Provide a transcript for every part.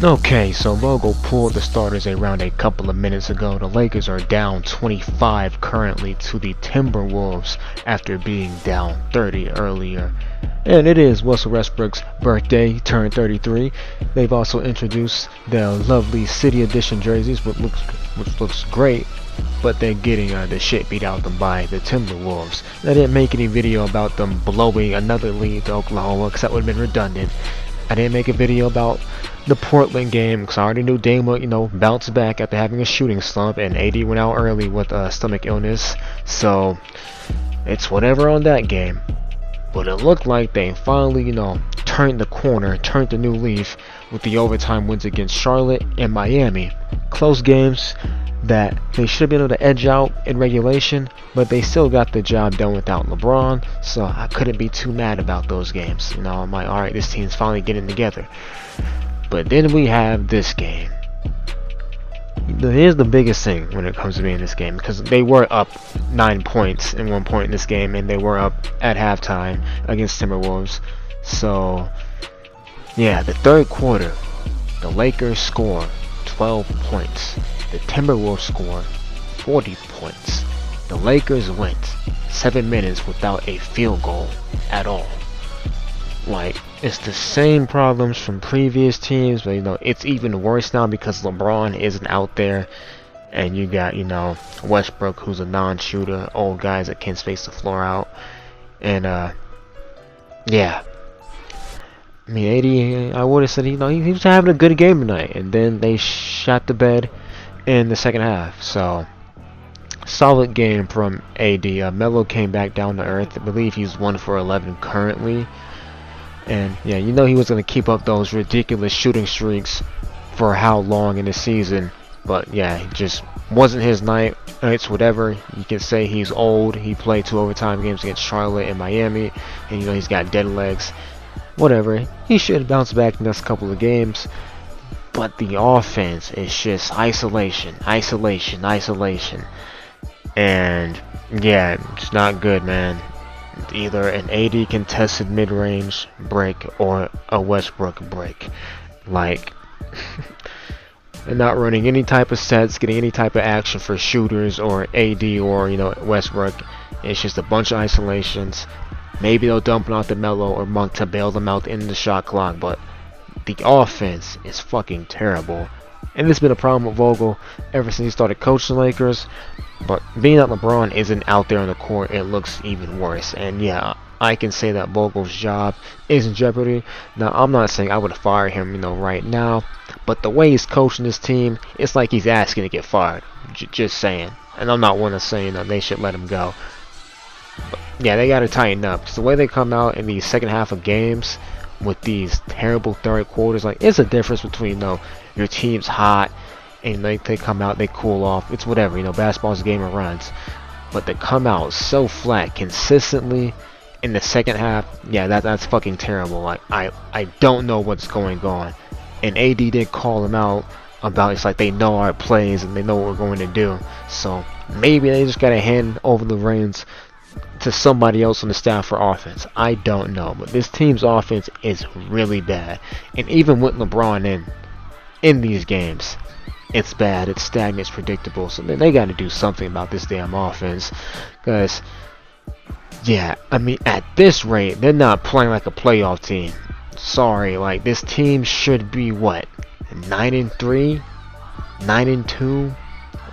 Okay, so Vogel pulled the starters around a couple of minutes ago. The Lakers are down 25 currently to the Timberwolves after being down 30 earlier. And it is Russell Westbrook's birthday, he turned 33. They've also introduced their lovely City Edition jerseys, which looks great, but they're getting the shit beat out of them by the Timberwolves. I didn't make any video about them blowing another lead to Oklahoma because that would have been redundant. I didn't make a video about the Portland game because I already knew Dame would, bounce back after having a shooting slump, and AD went out early with stomach illness. So it's whatever on that game. But it looked like they finally, turned the corner, turned the new leaf with the overtime wins against Charlotte and Miami. Close games that they should have been able to edge out in regulation, but they still got the job done without LeBron, so I couldn't be too mad about those games. I'm like, alright, this team's finally getting together. But then we have this game. Here's the biggest thing when it comes to being in this game, because they were up 9 points in 1 point in this game, and they were up at halftime against Timberwolves. So, yeah, the third quarter, the Lakers score 12 points. The Timberwolves score 40 points. The Lakers went 7 minutes without a field goal at all. Like, it's the same problems from previous teams, but it's even worse now because LeBron isn't out there, and you got Westbrook, who's a non-shooter, old guys that can't space the floor out, and yeah. I mean, AD, I would have said he was having a good game tonight, and then they shot the bed in the second half. So solid game from AD. Melo came back down to earth. I believe he's 1 for 11 currently. And yeah, he was going to keep up those ridiculous shooting streaks for how long in the season. But yeah, it just wasn't his night. It's whatever. You can say he's old. He played 2 overtime games against Charlotte and Miami. And he's got dead legs. Whatever. He should bounce back the next couple of games. But the offense is just isolation. And yeah, it's not good, man. Either an AD contested mid-range break or a Westbrook break. Like, they're not running any type of sets, getting any type of action for shooters or AD or Westbrook. It's just a bunch of isolations. Maybe they'll dump it out to Melo or Monk to bail them out in the shot clock, but the offense is fucking terrible. And this has been a problem with Vogel ever since he started coaching the Lakers. But being that LeBron isn't out there on the court, it looks even worse. And yeah, I can say that Vogel's job is in jeopardy. Now, I'm not saying I would fire him, right now. But the way he's coaching this team, it's like he's asking to get fired. Just saying. And I'm not one to say they should let him go. But yeah, they got to tighten up. Because the way they come out in the second half of games with these terrible third quarters, like, it's a difference between your team's hot and they come out, they cool off. It's whatever, basketball's a game of runs. But to come out so flat consistently in the second half, yeah, that's fucking terrible. Like, I don't know what's going on. And AD did call him out about it's like they know our plays and they know what we're going to do. So maybe they just gotta hand over the reins to somebody else on the staff for offense. I don't know, but this team's offense is really bad. And even with LeBron in these games, it's bad, it's stagnant, it's predictable. So they got to do something about this damn offense. Because, yeah, I mean, at this rate, they're not playing like a playoff team. Sorry, like, this team should be, what, 9-3? 9-2?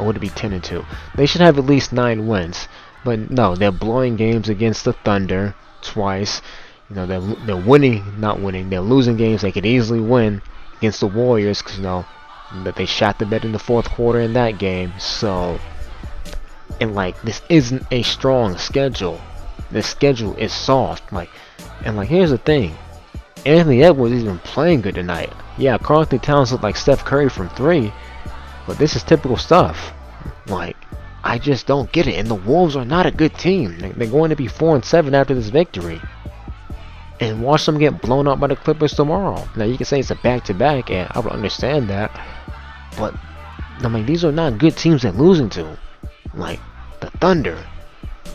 Or would it be 10-2? They should have at least 9 wins. But no, they're blowing games against the Thunder twice. They're they're losing games they could easily win against the Warriors because that they shot the bed in the fourth quarter in that game. So, and like, this isn't a strong schedule. The schedule is soft. Here's the thing. Anthony Edwards isn't playing good tonight. Yeah, Karl-Anthony Towns looked like Steph Curry from 3, but this is typical stuff. Like, I just don't get it. And the Wolves are not a good team. They're going to be 4-7 after this victory. And watch them get blown out by the Clippers tomorrow. Now, you can say it's a back-to-back, and I would understand that. But, I mean, these are not good teams they're losing to. Like, the Thunder.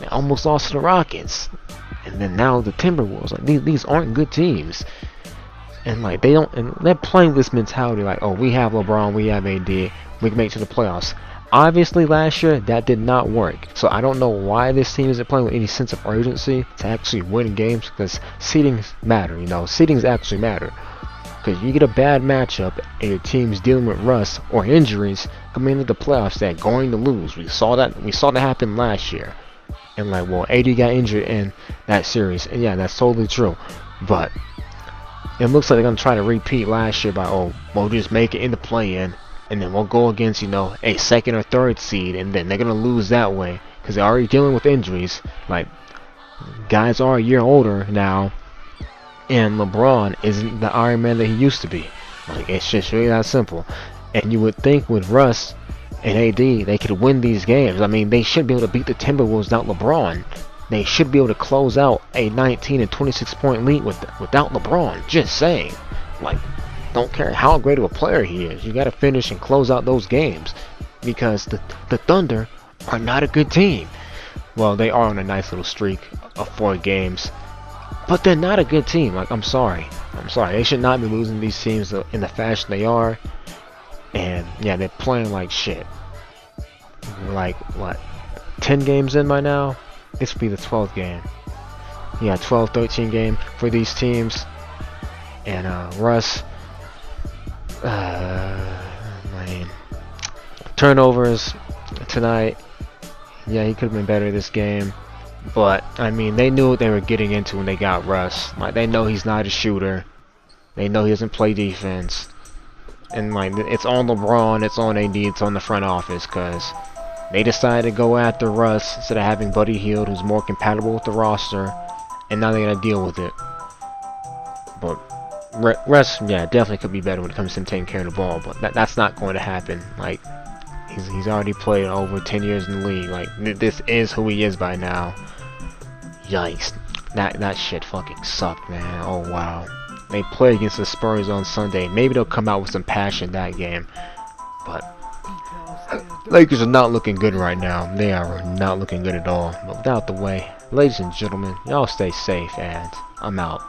They almost lost to the Rockets. And then now the Timberwolves. Like, these aren't good teams. And like they don't, and they're playing this mentality like, oh, we have LeBron, we have AD, we can make it to the playoffs. Obviously, last year that did not work. So I don't know why this team isn't playing with any sense of urgency to actually win games, because seedings matter. You know, seedings actually matter. Because you get a bad matchup and your team's dealing with rust or injuries coming into the playoffs that going to lose. We saw that happen last year. And like, well, AD got injured in that series, and yeah, that's totally true. But it looks like they're gonna try to repeat last year by, oh, we'll just make it in the play-in, and then we'll go against, you know, a second or third seed, and then they're gonna lose that way because they're already dealing with injuries. Like, guys are a year older now, and LeBron isn't the Iron Man that he used to be. Like, it's just really that simple. And you would think with Russ and AD, they could win these games. I mean, they should be able to beat the Timberwolves without LeBron. They should be able to close out a 19 and 26 point lead without LeBron. Just saying. Like, don't care how great of a player he is. You got to finish and close out those games, because the Thunder are not a good team. Well, they are on a nice little streak of 4 games, but they're not a good team. Like, I'm sorry. They should not be losing these teams in the fashion they are. And yeah, they're playing like shit. Like, what, 10 games in by now? This will be the 12th game. Yeah, 12-13 game for these teams. And Russ, I mean, turnovers tonight. Yeah, he could have been better this game. But I mean, they knew what they were getting into when they got Russ. Like, they know he's not a shooter. They know he doesn't play defense. And like, it's on LeBron, it's on AD, it's on the front office, because they decided to go after Russ instead of having Buddy Hield, who's more compatible with the roster, and now they're gonna deal with it. But Russ, yeah, definitely could be better when it comes to him taking care of the ball, but that's not going to happen. Like, he's already played over 10 years in the league. Like, this is who he is by now. Yikes, that shit fucking sucked, man. Oh wow. They play against the Spurs on Sunday. Maybe they'll come out with some passion that game. But Lakers are not looking good right now. They are not looking good at all. But without the way, ladies and gentlemen, y'all stay safe, and I'm out.